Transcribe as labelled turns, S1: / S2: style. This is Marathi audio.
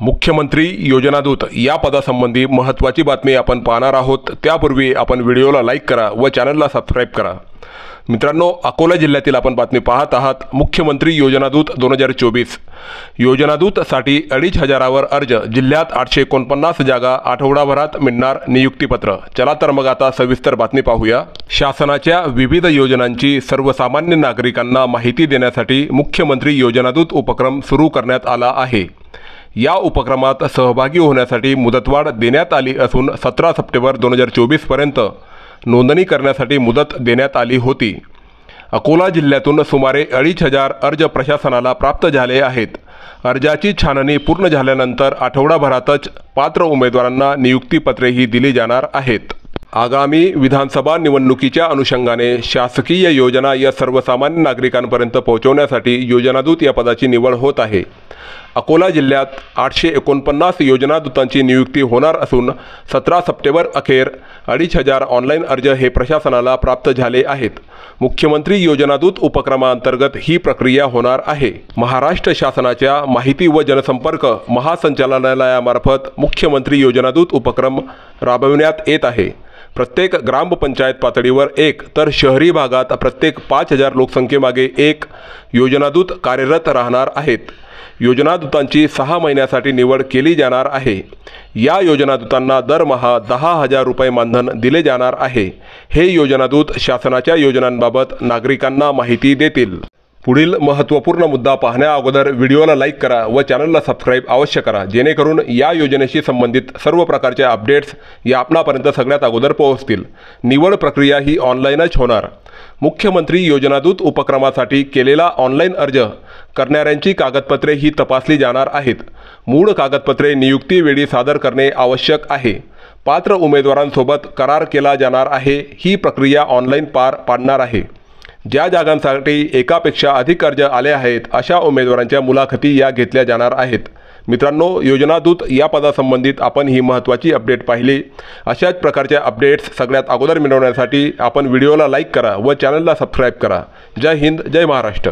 S1: मुख्यमंत्री योजनादूत या पदासंबंधी महत्त्वाची बातमी आपण पाहणार आहोत। त्यापूर्वी आपण व्हिडिओला लाईक करा व चॅनलला सबस्क्राईब करा। मित्रांनो, अकोला जिल्ह्यातील आपण बातमी पाहत आहात। मुख्यमंत्री योजनादूत 2024 योजनादूतसाठी 2500वर अर्ज, जिल्ह्यात 849 जागा, आठवडाभरात मिळणार नियुक्तीपत्र। चला तर मग आता सविस्तर बातमी पाहूया। शासनाच्या विविध योजनांची सर्वसामान्य नागरिकांना माहिती देण्यासाठी मुख्यमंत्री योजनादूत उपक्रम सुरू करण्यात आला आहे। या उपक्रमात सहभागी होण्यासाठी मुदतवाढ देण्यात आली असून 17 सप्टेंबर 2024 पर्यंत नोंदणी करण्यासाठी मुदत देण्यात आली होती। अकोला जिल्ह्यातून सुमारे 2500 अर्ज प्रशासनाला प्राप्त झाले आहेत। अर्जाची छाननी पूर्ण झाल्यानंतर आठवडाभरातच पात्र उमेदवारांना नियुक्तीपत्रेही दिली जाणार आहेत। आगामी विधानसभा निवडणुकीच्या अनुषंगाने शासकीय योजना या सर्वसामान्य नागरिकांपर्यंत पोहोचवण्यासाठी योजनादूत या पदाची निवड होत आहे। अकोला जिल्ह्यात 849 योजनादूतांची नियुक्ती होणार असून 17 सप्टेंबर अखेर 2500 ऑनलाईन अर्ज हे प्रशासनाला प्राप्त झाले आहेत। मुख्यमंत्री योजनादूत उपक्रमांतर्गत ही प्रक्रिया होणार आहे। महाराष्ट्र शासनाच्या माहिती व जनसंपर्क महासंचालनालयामार्फत मुख्यमंत्री योजनादूत उपक्रम राबविण्यात येत आहे। प्रत्येक ग्रामपंचायत पातळीवर एक तर शहरी भागात प्रत्येक 5000 लोकसंख्येमागे एक योजनादूत कार्यरत राहणार आहेत। योजनादूतांची 6 महिन्यासाठी निवड केली जाणार आहे। या योजनादूतांना दरमहा 10,000 रुपये मानधन दिले जाणार आहे। हे योजनादूत शासनाच्या योजनांबाबत नागरिकांना माहिती देतील। पुढील महत्त्वपूर्ण मुद्दा पाहण्या अगोदर व्हिडिओला लाईक करा व चॅनलला सबस्क्राईब अवश्य करा, जेणेकरून या योजनेशी संबंधित सर्व प्रकारचे अपडेट्स या आपणापर्यंत सगळ्यात अगोदर पोहोचतील। निवड प्रक्रिया ही ऑनलाईनच होणार। मुख्यमंत्री योजनादूत उपक्रमासाठी केलेला ऑनलाईन अर्ज करणाऱ्यांची कागदपत्रे ही तपासली जाणार आहेत। मूळ कागदपत्रे नियुक्तीवेळी सादर करणे आवश्यक आहे। पात्र उमेदवारांसोबत करार केला जाणार आहे। ही प्रक्रिया ऑनलाईन पार पाडणार आहे। ज्या जागांसाठी एकापेक्षा अधिक अर्ज आले आहेत अशा उमेदवारांच्या मुलाखती या घेतल्या जाणार आहेत। मित्रांनो, योजनादूत या पदासंबंधित आपण ही महत्त्वाची अपडेट पाहिली। अशाच प्रकारच्या अपडेट्स सगळ्यात अगोदर मिळवण्यासाठी आपण व्हिडिओला लाईक करा व चॅनलला सबस्क्राईब करा। जय हिंद, जय महाराष्ट्र।